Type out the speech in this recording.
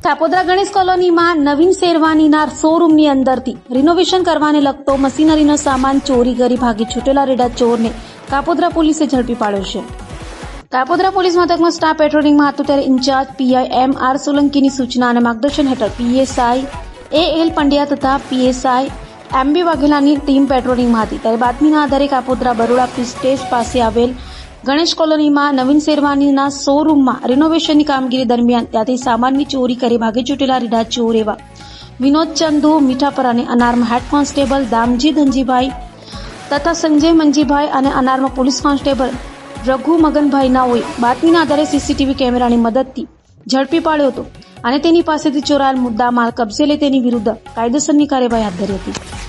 કાપોદ્રા ગણેશ કોલોનીમાં નવીન શેરવાનીના શોરૂમની અંદરથી રિનોવેશન કરવાને લગતો મશીનરીનો સામાન ચોરી કરી ભાગી છૂટેલા રેડા ચોરને કાપોદ્રા પોલીસે ઝડપી પાડ્યો છે. કાપોદ્રા પોલીસ મથકમાં સ્ટાફ પેટ્રોલિંગમાં હતું ત્યારે ઇન્ચાર્જ પીઆઈ એમ.આર. સોલંકીની સૂચના અને માર્ગદર્શન હેઠળ પીએસઆઈ એ.એલ. પંડ્યા તથા પીએસઆઈ એમ.બી. વાઘેલાની ટીમ પેટ્રોલિંગમાં હતી ત્યારે બાતમીના આધારે કાપોદ્રા બરોડા સ્ટેજ પાસે આવેલ ગણેશ કોલોનીમાં નવીન શેરવાનીના શોરૂમમાં રિનોવેશનની કામગીરી દરમિયાન ત્યાંથી સામાનની ચોરી કરી ભાગી છૂટેલા રીઢા ચોર એવા વિનોદ ચંદુ મીઠાપર અને અનારમાં હેડ કોન્સ્ટેબલ દામજી ધનજીભાઈ તથા સંજય મંજીભાઈ અને અનારમાં પોલીસ કોન્સ્ટેબલ રઘુ મગનભાઈ નાઓએ બાતમીના આધારે સીસીટીવી કેમેરાની મદદથી ઝડપી પાડ્યો હતો અને તેની પાસેથી ચોરાયેલ મુદ્દામાલ કબજે લઈ તેની વિરુદ્ધ કાયદેસરની કાર્યવાહી હાથ ધરી હતી.